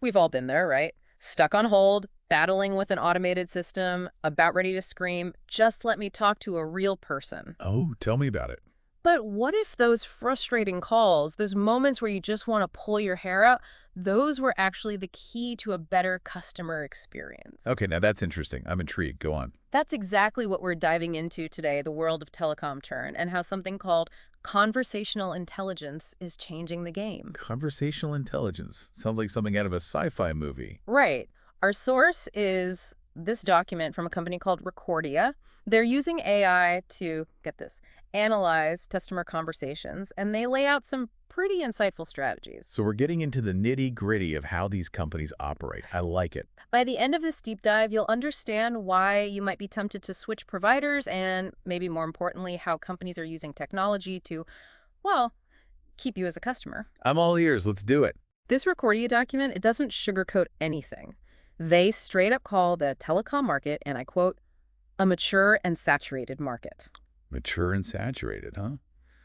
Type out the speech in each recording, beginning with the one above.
We've all been there, right? Stuck on hold, battling with an automated system, about ready to scream, just let me talk to a real person. Oh, tell me about it. But what if those frustrating calls, those moments where you just want to pull your hair out, those were actually the key to a better customer experience? Okay, now that's interesting. I'm intrigued. Go on. That's exactly what we're diving into today, the world of telecom churn, and how something called conversational intelligence is changing the game. Conversational intelligence. Sounds like something out of a sci-fi movie. Right. Our source is this document from a company called Recordia. They're using AI to, get this, analyze customer conversations, and they lay out some pretty insightful strategies. So we're getting into the nitty-gritty of how these companies operate. I like it. By the end of this deep dive, you'll understand why you might be tempted to switch providers and, maybe more importantly, how companies are using technology to, well, keep you as a customer. I'm all ears. Let's do it. This Recordia document, it doesn't sugarcoat anything. They straight up call the telecom market, and I quote, a mature and saturated market. Mature and saturated, huh?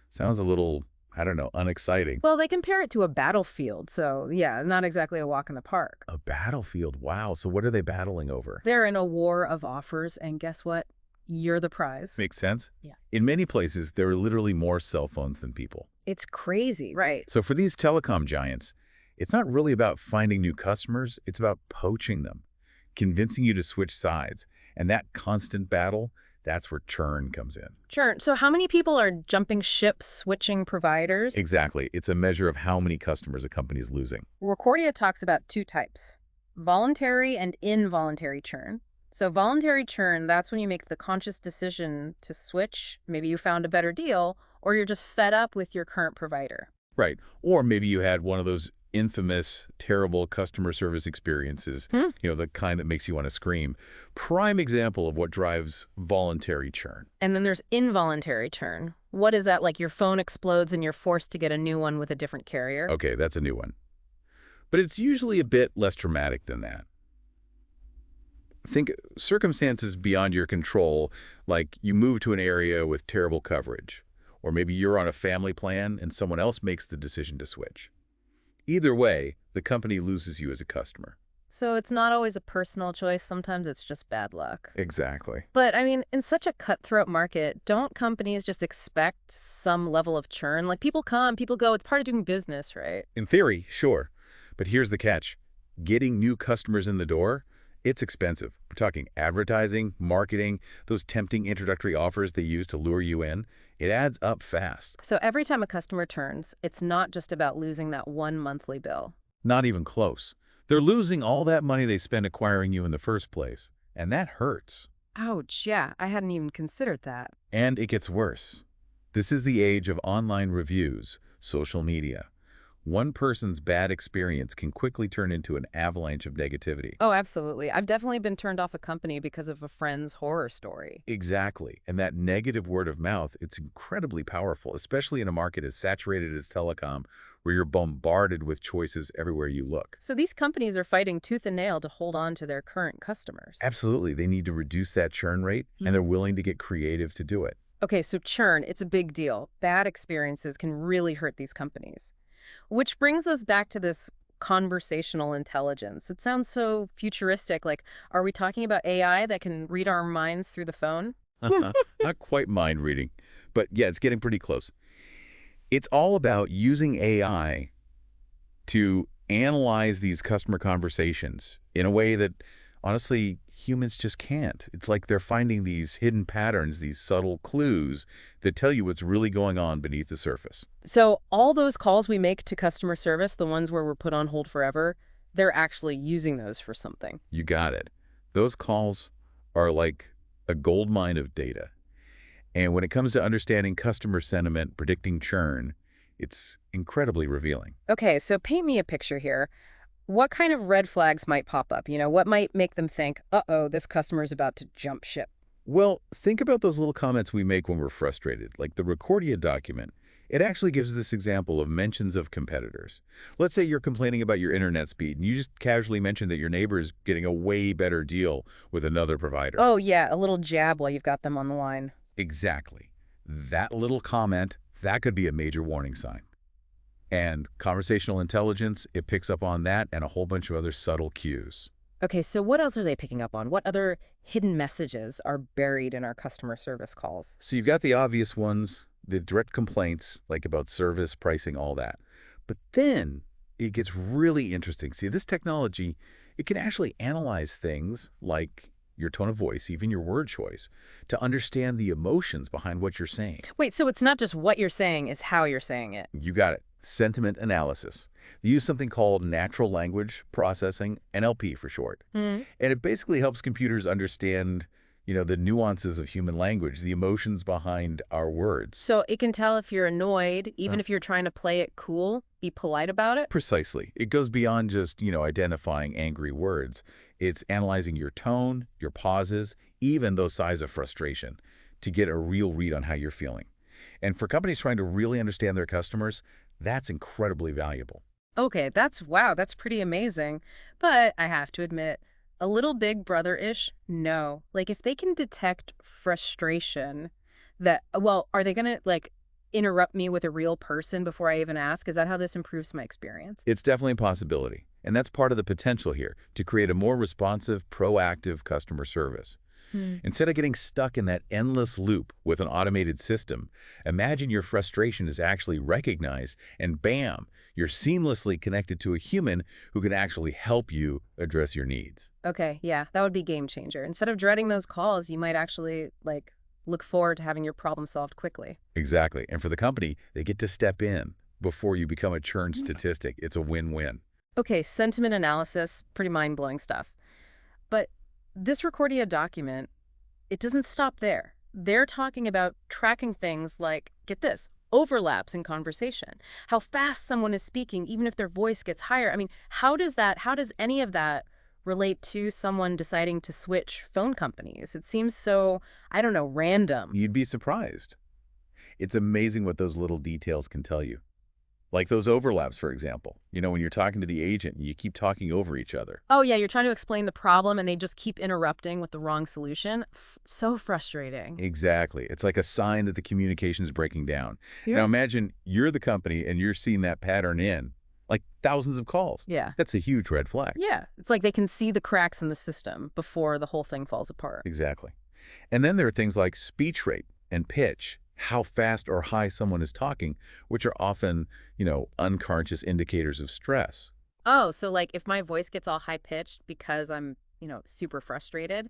Sounds a little, I don't know, unexciting. Well, they compare it to a battlefield, so yeah, not exactly a walk in the park. A battlefield. Wow. So what are they battling over? They're in a war of offers, and guess what? You're the prize. Makes sense? Yeah. In many places, there are literally more cell phones than people. It's crazy, right? So for these telecom giants, it's not really about finding new customers. It's about poaching them, convincing you to switch sides. And that constant battle, that's where churn comes in. Sure. So how many people are jumping ship, switching providers? Exactly. It's a measure of how many customers a company is losing. Recordia talks about two types, voluntary and involuntary churn. So voluntary churn, that's when you make the conscious decision to switch. Maybe you found a better deal, or you're just fed up with your current provider. Right. Or maybe you had one of those infamous, terrible customer service experiences, the kind that makes you want to scream. Prime example of what drives voluntary churn. And then there's involuntary churn. What is that? Like your phone explodes and you're forced to get a new one with a different carrier? Okay, that's a new one. But it's usually a bit less dramatic than that. Think circumstances beyond your control, like you move to an area with terrible coverage, or maybe you're on a family plan and someone else makes the decision to switch. Either way, the company loses you as a customer. So it's not always a personal choice. Sometimes it's just bad luck. Exactly. But I mean, in such a cutthroat market, don't companies just expect some level of churn? Like people come, people go. It's part of doing business, right? In theory, sure. But here's the catch. Getting new customers in the door, it's expensive. We're talking advertising, marketing, those tempting introductory offers they use to lure you in. It adds up fast. So every time a customer turns, it's not just about losing that one monthly bill. Not even close. They're losing all that money they spent acquiring you in the first place. And that hurts. Ouch, yeah, I hadn't even considered that. And it gets worse. This is the age of online reviews, social media. One person's bad experience can quickly turn into an avalanche of negativity. Oh, absolutely. I've definitely been turned off a company because of a friend's horror story. Exactly. And that negative word of mouth, it's incredibly powerful, especially in a market as saturated as telecom, where you're bombarded with choices everywhere you look. So these companies are fighting tooth and nail to hold on to their current customers. Absolutely. They need to reduce that churn rate, and they're willing to get creative to do it. Okay, so churn, it's a big deal. Bad experiences can really hurt these companies. Which brings us back to this conversational intelligence. It sounds so futuristic. Like, are we talking about AI that can read our minds through the phone? Not quite mind reading, but yeah, it's getting pretty close. It's all about using AI to analyze these customer conversations in a way that, honestly, humans just can't. It's like they're finding these hidden patterns, these subtle clues that tell you what's really going on beneath the surface. So all those calls we make to customer service, the ones where we're put on hold forever, they're actually using those for something. You got it. Those calls are like a gold mine of data. And when it comes to understanding customer sentiment, predicting churn, it's incredibly revealing. Okay, so paint me a picture here. What kind of red flags might pop up? What might make them think, uh-oh, this customer's about to jump ship? Well, think about those little comments we make when we're frustrated, like the Recordia document. It actually gives this example of mentions of competitors. Let's say you're complaining about your internet speed, and you just casually mention that your neighbor is getting a way better deal with another provider. Oh, yeah, a little jab while you've got them on the line. Exactly. That little comment, that could be a major warning sign. And conversational intelligence, it picks up on that and a whole bunch of other subtle cues. Okay, so what else are they picking up on? What other hidden messages are buried in our customer service calls? So you've got the obvious ones, the direct complaints, like about service, pricing, all that. But then it gets really interesting. See, this technology, it can actually analyze things like your tone of voice, even your word choice, to understand the emotions behind what you're saying. Wait, so it's not just what you're saying, it's how you're saying it. You got it. Sentiment analysis. They use something called natural language processing, NLP for short. Hmm. And it basically helps computers understand, the nuances of human language, the emotions behind our words. So it can tell if you're annoyed, Uh, even if you're trying to play it cool, be polite about it? Precisely. It goes beyond just, identifying angry words. It's analyzing your tone, your pauses, even those sighs of frustration to get a real read on how you're feeling. And for companies trying to really understand their customers, that's incredibly valuable. Okay, wow, that's pretty amazing. But I have to admit, a little big brother-ish, no. Like if they can detect frustration well, are they gonna interrupt me with a real person before I even ask? Is that how this improves my experience? It's definitely a possibility. And that's part of the potential here, to create a more responsive, proactive customer service. Hmm. Instead of getting stuck in that endless loop with an automated system, imagine your frustration is actually recognized and bam, you're seamlessly connected to a human who can actually help you address your needs. Okay, yeah, that would be game changer. Instead of dreading those calls, you might actually look forward to having your problem solved quickly. Exactly. And for the company, they get to step in before you become a churn statistic. It's a win-win. Okay, sentiment analysis, pretty mind-blowing stuff. But this Recordia document, it doesn't stop there. They're talking about tracking things like, get this, overlaps in conversation, how fast someone is speaking, even if their voice gets higher. I mean, how does any of that relate to someone deciding to switch phone companies? It seems so, I don't know, random. You'd be surprised. It's amazing what those little details can tell you. Like those overlaps, for example. When you're talking to the agent, you keep talking over each other. Oh, yeah, you're trying to explain the problem and they just keep interrupting with the wrong solution. So frustrating. Exactly. It's like a sign that the communication is breaking down. Now Yeah. imagine you're the company and you're seeing that pattern in like thousands of calls. Yeah. That's a huge red flag. Yeah. It's like they can see the cracks in the system before the whole thing falls apart. Exactly. And then there are things like speech rate and pitch, how fast or high someone is talking, which are often, unconscious indicators of stress. Oh, so if my voice gets all high pitched because I'm, super frustrated,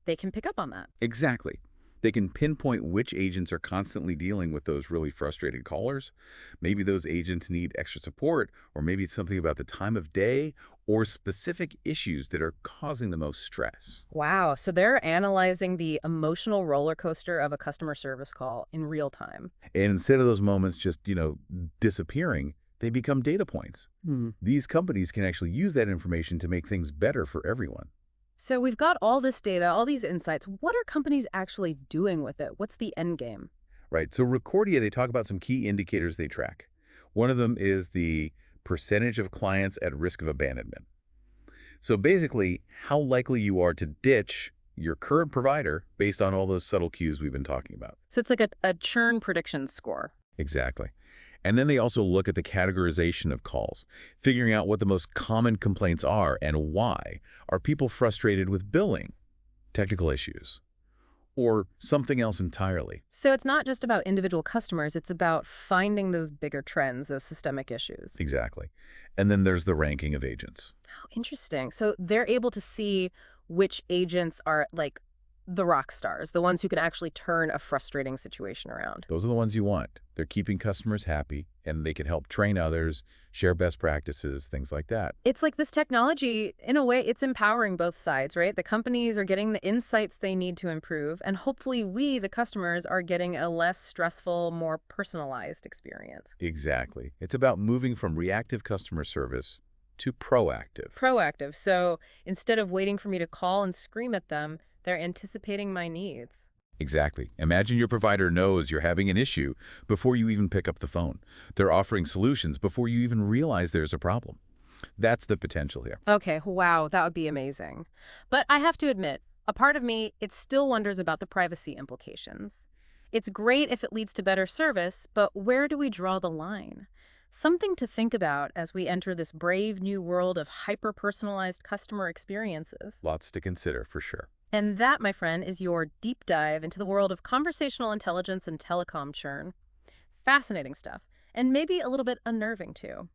they can pick up on that. Exactly. They can pinpoint which agents are constantly dealing with those really frustrated callers. Maybe those agents need extra support, or maybe it's something about the time of day or specific issues that are causing the most stress. Wow. So they're analyzing the emotional roller coaster of a customer service call in real time. And instead of those moments just, disappearing, they become data points. Hmm. These companies can actually use that information to make things better for everyone. So we've got all this data, all these insights. What are companies actually doing with it? What's the end game? Right. So Recordia, they talk about some key indicators they track. One of them is the percentage of clients at risk of abandonment. So basically, how likely you are to ditch your current provider based on all those subtle cues we've been talking about. So it's like a churn prediction score. Exactly. And then they also look at the categorization of calls, figuring out what the most common complaints are and why. Are people frustrated with billing, technical issues, or something else entirely? So it's not just about individual customers, it's about finding those bigger trends, those systemic issues. Exactly. And then there's the ranking of agents. Oh, interesting. So they're able to see which agents are the rock stars, the ones who can actually turn a frustrating situation around. Those are the ones you want. They're keeping customers happy, and they can help train others, share best practices, things like that. It's like this technology, in a way, it's empowering both sides, right? The companies are getting the insights they need to improve, and hopefully we, the customers, are getting a less stressful, more personalized experience. Exactly. It's about moving from reactive customer service to proactive. Proactive. So instead of waiting for me to call and scream at them, they're anticipating my needs. Exactly. Imagine your provider knows you're having an issue before you even pick up the phone. They're offering solutions before you even realize there's a problem. That's the potential here. Okay, wow, that would be amazing. But I have to admit, a part of me, it still wonders about the privacy implications. It's great if it leads to better service, but where do we draw the line? Something to think about as we enter this brave new world of hyper-personalized customer experiences. Lots to consider, for sure. And that, my friend, is your deep dive into the world of conversational intelligence and telecom churn. Fascinating stuff, and maybe a little bit unnerving too.